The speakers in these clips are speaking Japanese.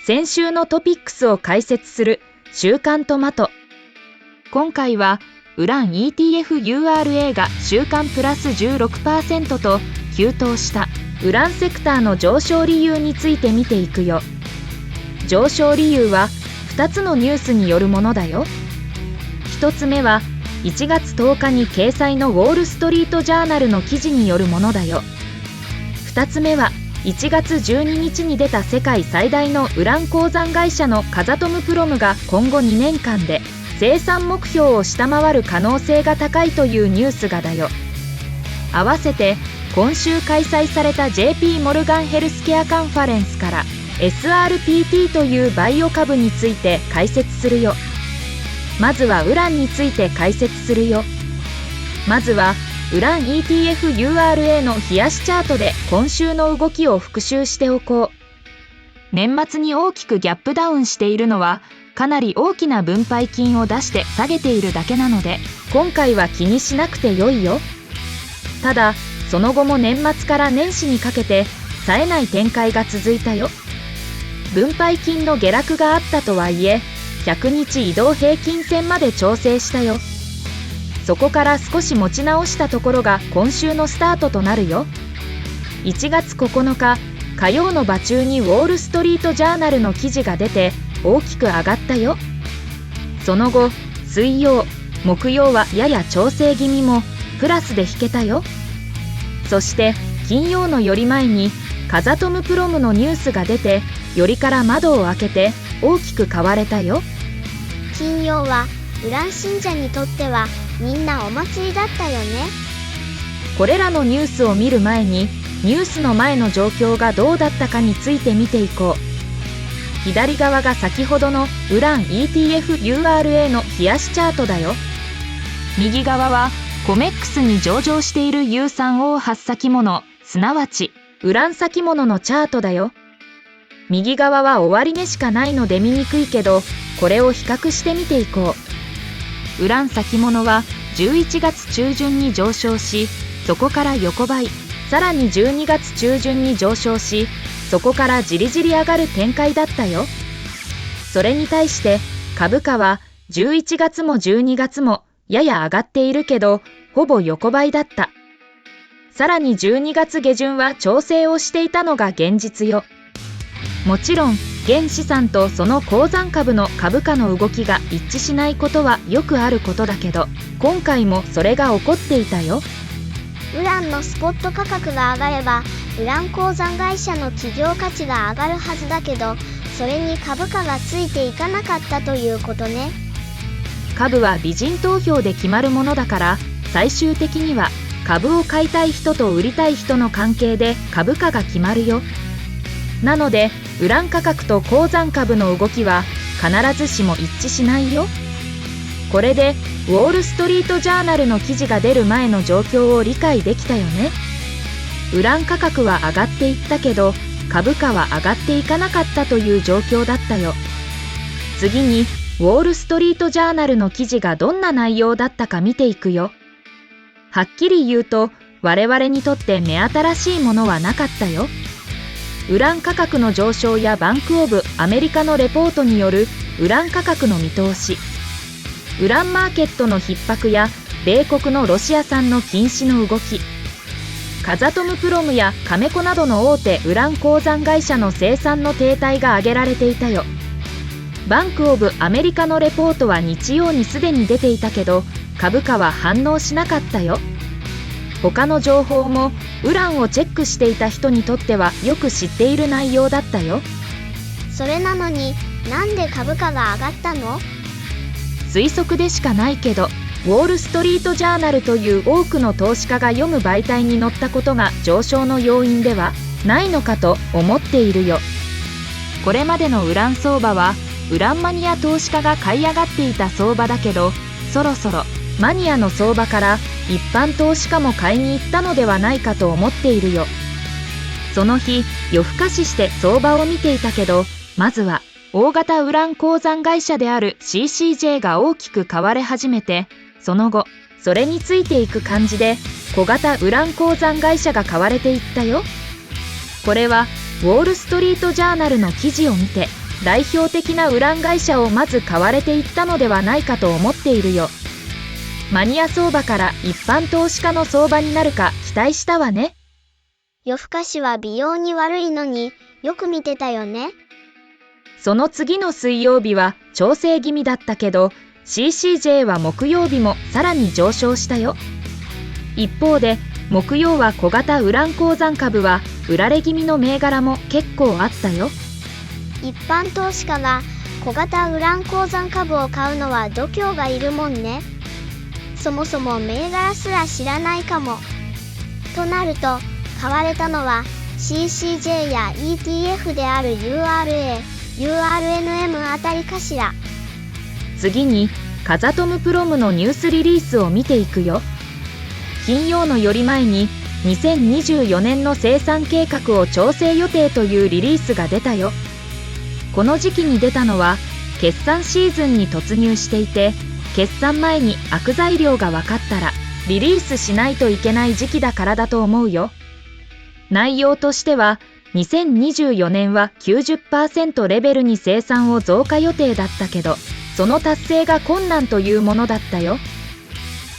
先週のトピックスを解説する週刊トマト。今回はウラン ETF-URA が週間プラス 16% と急騰したウランセクターの上昇理由について見ていくよ。上昇理由は2つのニュースによるものだよ。1つ目は1月10日に掲載のウォールストリートジャーナルの記事によるものだよ。2つ目は1月12日に出た世界最大のウラン鉱山会社のカザトムプロムが今後2年間で生産目標を下回る可能性が高いというニュースがだよ。合わせて今週開催された JP モルガンヘルスケアカンファレンスから SRPT というバイオ株について解説するよ。まずはウランについて解説するよ。まずはウラン ETF-URA の冷やしチャートで今週の動きを復習しておこう。年末に大きくギャップダウンしているのはかなり大きな分配金を出して下げているだけなので今回は気にしなくてよいよ。ただその後も年末から年始にかけて冴えない展開が続いたよ。分配金の下落があったとはいえ100日移動平均線まで調整したよ。そこから少し持ち直したところが今週のスタートとなるよ。1月9日火曜の場中にウォールストリートジャーナルの記事が出て大きく上がったよ。その後水曜木曜はやや調整気味もプラスで引けたよ。そして金曜の寄り前にカザトムプロムのニュースが出て寄りから窓を開けて大きく買われたよ。金曜はウラン信者にとってはみんなお祭りだったよね。これらのニュースを見る前にニュースの前の状況がどうだったかについて見ていこう。左側が先ほどのウラン ETF-URA の冷やしチャートだよ。右側はコメックスに上場している有酸 O8 先物、すなわちウラン先物のチャートだよ。右側は終値しかないので見にくいけどこれを比較して見ていこう。ウラン先物は11月中旬に上昇しそこから横ばい、さらに12月中旬に上昇しそこからじりじり上がる展開だったよ。それに対して株価は11月も12月もやや上がっているけどほぼ横ばいだった。さらに12月下旬は調整をしていたのが現実よ。もちろん現資産とその鉱山株の株価の動きが一致しないことはよくあることだけど今回もそれが起こっていたよ。ウランのスポット価格が上がればウラン鉱山会社の企業価値が上がるはずだけどそれに株価がついていかなかったということね。株は美人投票で決まるものだから最終的には株を買いたい人と売りたい人の関係で株価が決まるよ。なのでウラン価格と鉱山株の動きは必ずしも一致しないよ。これでウォールストリートジャーナルの記事が出る前の状況を理解できたよね。ウラン価格は上がっていったけど株価は上がっていかなかったという状況だったよ。次にウォールストリートジャーナルの記事がどんな内容だったか見ていくよ。はっきり言うと我々にとって目新しいものはなかったよ。ウラン価格の上昇やバンクオブアメリカのレポートによるウラン価格の見通し、ウランマーケットの逼迫や米国のロシア産の禁止の動き、カザトムプロムやカメコなどの大手ウラン鉱山会社の生産の停滞が挙げられていたよ。バンクオブアメリカのレポートは日曜にすでに出ていたけど株価は反応しなかったよ。他の情報もウランをチェックしていた人にとってはよく知っている内容だったよ。それなのになんで株価が上がったの？推測でしかないけどウォールストリートジャーナルという多くの投資家が読む媒体に載ったことが上昇の要因ではないのかと思っているよ。これまでのウラン相場はウランマニア投資家が買い上がっていた相場だけどそろそろマニアの相場から一般投資家も買いに行ったのではないかと思っているよ。その日夜更かしして相場を見ていたけどまずは大型ウラン鉱山会社である CCJ が大きく買われ始めてその後それについていく感じで小型ウラン鉱山会社が買われていったよ。これはウォールストリートジャーナルの記事を見て代表的なウラン会社をまず買われていったのではないかと思っているよ。マニア相場から一般投資家の相場になるか期待したわね。夜更かしは美容に悪いのによく見てたよね。その次の水曜日は調整気味だったけど、CCJ は木曜日もさらに上昇したよ。一方で木曜は小型ウラン鉱山株は売られ気味の銘柄も結構あったよ。一般投資家が小型ウラン鉱山株を買うのは度胸がいるもんね。そもそも銘柄すら知らないかも。となると買われたのは CCJ や ETF である URA、URNM あたりかしら。次にカザトムプロムのニュースリリースを見ていくよ。金曜のより前に2024年の生産計画を調整予定というリリースが出たよ。この時期に出たのは決算シーズンに突入していて、決算前に悪材料が分かったらリリースしないといけない時期だからだと思うよ。内容としては2024年は 90% レベルに生産を増加予定だったけど、その達成が困難というものだったよ。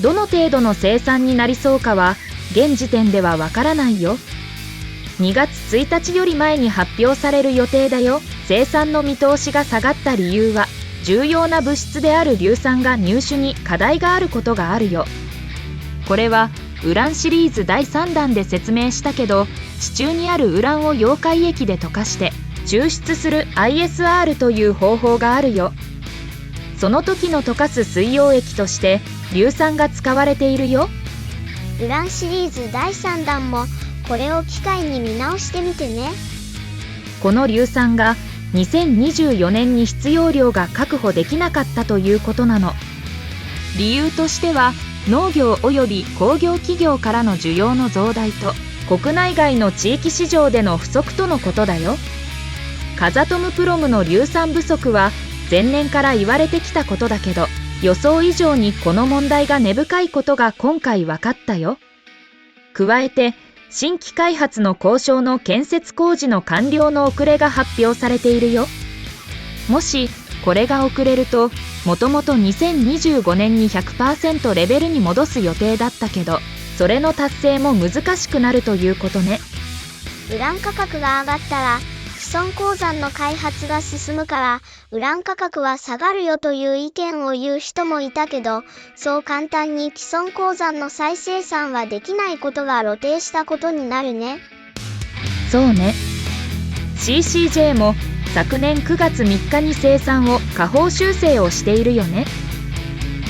どの程度の生産になりそうかは現時点ではわからないよ。2月1日より前に発表される予定だよ。生産の見通しが下がった理由は、重要な物質である硫酸が入手に課題があることがあるよ。これはウランシリーズ第3弾で説明したけど、地中にあるウランを溶解液で溶かして抽出する ISR という方法があるよ。その時の溶かす水溶液として硫酸が使われているよ。ウランシリーズ第3弾もこれを機会に見直してみてね。この硫酸が2024年に必要量が確保できなかったということなの。理由としては農業及び工業企業からの需要の増大と国内外の地域市場での不足とのことだよ。カザトムプロムの硫酸不足は前年から言われてきたことだけど、予想以上にこの問題が根深いことが今回分かったよ。加えて新規開発の交渉の建設工事の完了の遅れが発表されているよ。もしこれが遅れると、もともと2025年に 100% レベルに戻す予定だったけど、それの達成も難しくなるということね。ウラン価格が上がったら既存鉱山の開発が進むからウラン価格は下がるよという意見を言う人もいたけど、そう簡単に既存鉱山の再生産はできないことが露呈したことになるね。そうね。 CCJ も昨年9月3日に生産を下方修正をしているよね。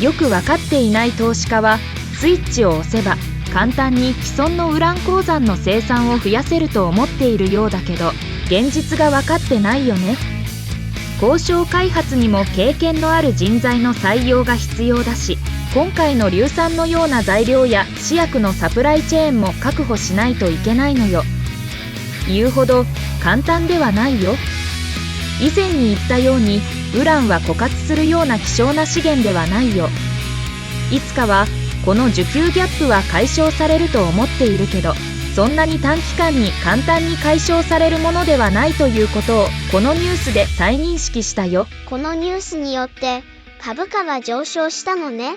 よく分かっていない投資家はスイッチを押せば簡単に既存のウラン鉱山の生産を増やせると思っているようだけど、現実が分かってないよね。交渉開発にも経験のある人材の採用が必要だし、今回の硫酸のような材料や試薬のサプライチェーンも確保しないといけないのよ。言うほど簡単ではないよ。以前に言ったようにウランは枯渇するような希少な資源ではないよ。いつかはこの需給ギャップは解消されると思っているけど、そんなに短期間に簡単に解消されるものではないということをこのニュースで再認識したよ。このニュースによって株価が上昇したのね。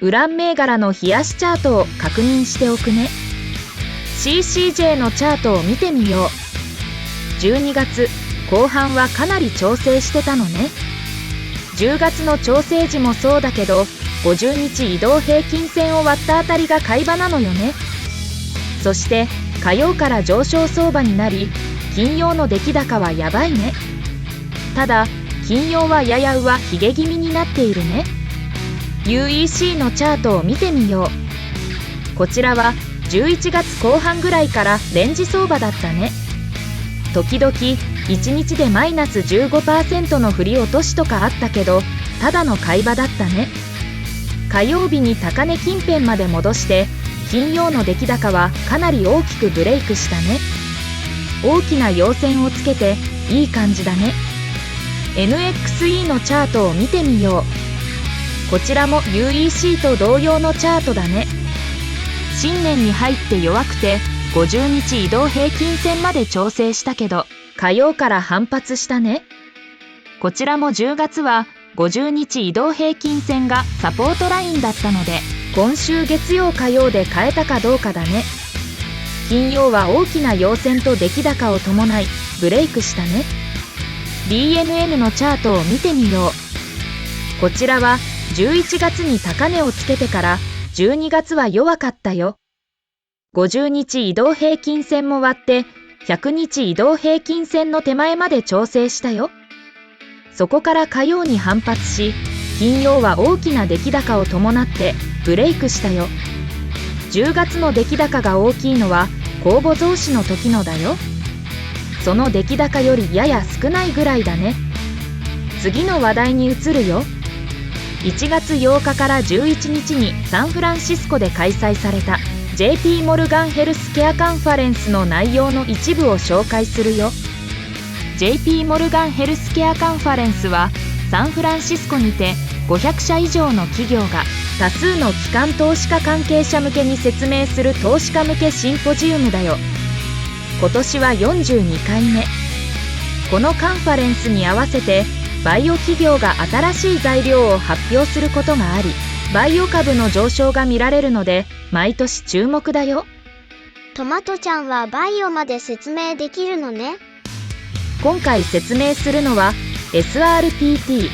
ウラン銘柄の冷やしチャートを確認しておくね。 CCJ のチャートを見てみよう。12月後半はかなり調整してたのね。10月の調整時もそうだけど、50日移動平均線を割ったあたりが買い場なのよね。そして火曜から上昇相場になり、金曜の出来高はやばいね。ただ金曜はやや上髭気味になっているね。 UEC のチャートを見てみよう。こちらは11月後半ぐらいからレンジ相場だったね。時々1日でマイナス 15% の振り落としとかあったけど、ただの買い場だったね。火曜日に高値近辺まで戻して、金曜の出来高はかなり大きくブレイクしたね。大きな陽線をつけていい感じだね。 NXE のチャートを見てみよう。こちらも UEC と同様のチャートだね。新年に入って弱くて50日移動平均線まで調整したけど、火曜から反発したね。こちらも10月は50日移動平均線がサポートラインだったので、今週月曜火曜で買えたかどうかだね。金曜は大きな陽線と出来高を伴いブレイクしたね。DMN のチャートを見てみよう。こちらは11月に高値をつけてから12月は弱かったよ。50日移動平均線も割って100日移動平均線の手前まで調整したよ。そこから火曜に反発し、金曜は大きな出来高を伴ってブレイクしたよ。10月の出来高が大きいのは公募増資の時のだよ。その出来高よりやや少ないぐらいだね。次の話題に移るよ。1月8日から11日にサンフランシスコで開催された JP モルガンヘルスケアカンファレンスの内容の一部を紹介するよ。JP モルガンヘルスケアカンファレンスはサンフランシスコにて500社以上の企業が多数の機関投資家関係者向けに説明する投資家向けシンポジウムだよ。今年は42回目。このカンファレンスに合わせてバイオ企業が新しい材料を発表することがあり、バイオ株の上昇が見られるので毎年注目だよ。トマトちゃんはバイオまで説明できるのね。今回説明するのは SRPT。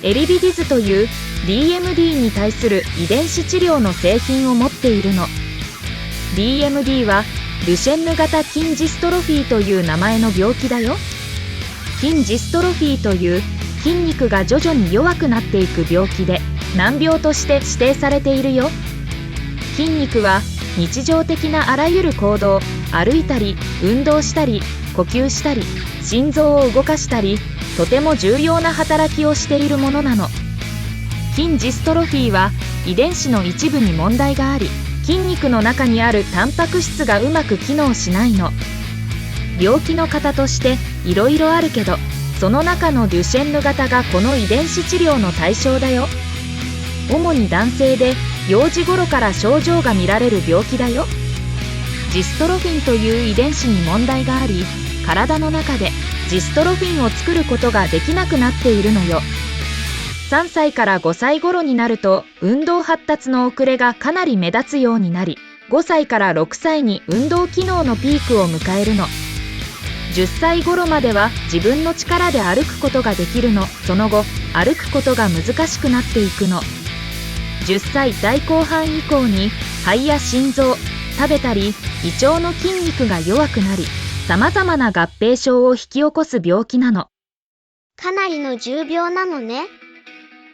エリビディズという DMD に対する遺伝子治療の製品を持っているの。DMD はデュシェンヌ型筋ジストロフィーという名前の病気だよ。筋ジストロフィーという筋肉が徐々に弱くなっていく病気で、難病として指定されているよ。筋肉は日常的なあらゆる行動、歩いたり、運動したり、呼吸したり、心臓を動かしたり、とても重要な働きをしているものなの。筋ジストロフィーは遺伝子の一部に問題があり、筋肉の中にあるタンパク質がうまく機能しないの。病気の型としていろいろあるけど、その中のデュシェンヌ型がこの遺伝子治療の対象だよ。主に男性で幼児頃から症状が見られる病気だよ。ジストロフィンという遺伝子に問題があり、体の中でジストロフィンを作ることができなくなっているのよ。3歳から5歳頃になると運動発達の遅れがかなり目立つようになり、5歳から6歳に運動機能のピークを迎えるの。10歳頃までは自分の力で歩くことができるの。その後、歩くことが難しくなっていくの。10歳代後半以降に肺や心臓、食べたり胃腸の筋肉が弱くなり、さまざまな合併症を引き起こす病気なの。かなりの重病なのね。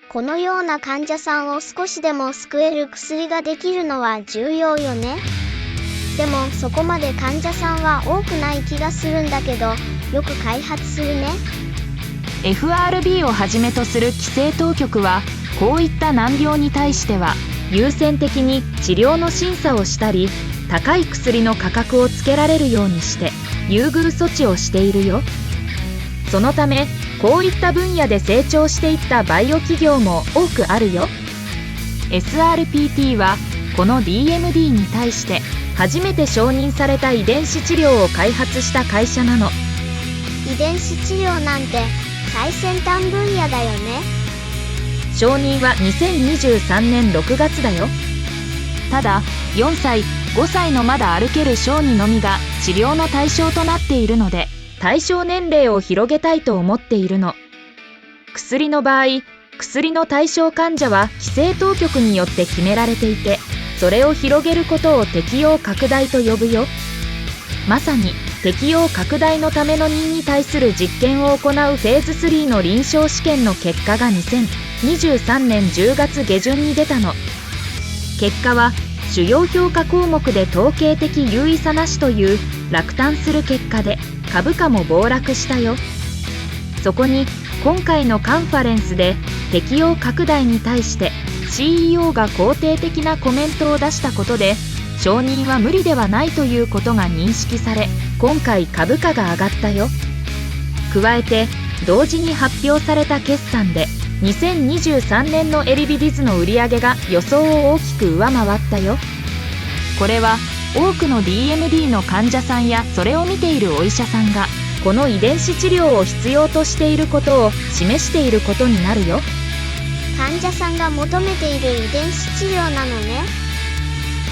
このような患者さんを少しでも救える薬ができるのは重要よね。でもそこまで患者さんは多くない気がするんだけど、よく開発するね。 FRB をはじめとする規制当局は、こういった難病に対しては優先的に治療の審査をしたり、高い薬の価格をつけられるようにして優遇措置をしているよ。そのためこういった分野で成長していったバイオ企業も多くあるよ。 SRPT はこの DMD に対して初めて承認された遺伝子治療を開発した会社なの。遺伝子治療なんて最先端分野だよね。承認は2023年6月だよ。ただ4歳5歳のまだ歩ける小児のみが治療の対象となっているので、対象年齢を広げたいと思っているの。薬の場合、薬の対象患者は規制当局によって決められていて、それを広げることを適用拡大と呼ぶよ。まさに適用拡大のための人に対する実験を行うフェーズ3の臨床試験の結果が2023年10月下旬に出たの。結果は主要評価項目で統計的有意差なしという落胆する結果で、株価も暴落したよ。そこに今回のカンファレンスで適用拡大に対して CEO が肯定的なコメントを出したことで、承認は無理ではないということが認識され、今回株価が上がったよ。加えて同時に発表された決算で2023年のエリビディズの売上が予想を大きく上回ったよ。これは多くの DMD の患者さんやそれを見ているお医者さんがこの遺伝子治療を必要としていることを示していることになるよ。患者さんが求めている遺伝子治療なのね。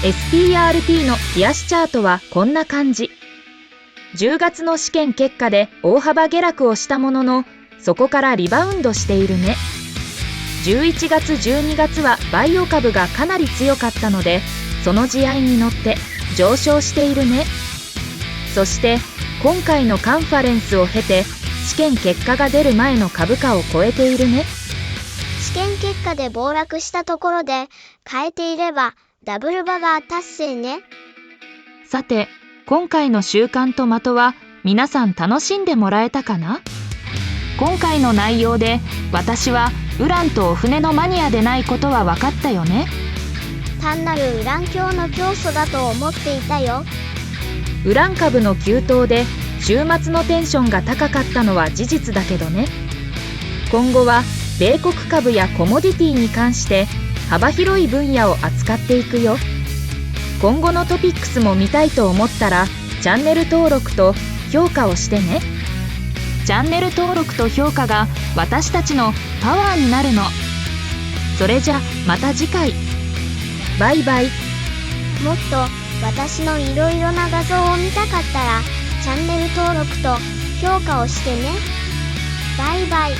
SPRP の冷やしチャートはこんな感じ。10月の試験結果で大幅下落をしたものの、そこからリバウンドしているね。11月12月はバイオ株がかなり強かったので、その地合いに乗って上昇しているね。そして今回のカンファレンスを経て、試験結果が出る前の株価を超えているね。試験結果で暴落したところで変えていればダブルバガー達成ね。さて、今回の週刊と的は皆さん楽しんでもらえたかな？今回の内容で私はウランとお船のマニアでないことは分かったよね。単なるウラン教の教祖だと思っていたよ。ウラン株の急騰で週末のテンションが高かったのは事実だけどね。今後は米国株やコモディティに関して幅広い分野を扱っていくよ。今後のトピックスも見たいと思ったらチャンネル登録と評価をしてね。チャンネル登録と評価が私たちのパワーになるの。それじゃまた次回。バイバイ。もっと私のいろいろな画像を見たかったらチャンネル登録と評価をしてね。バイバイ。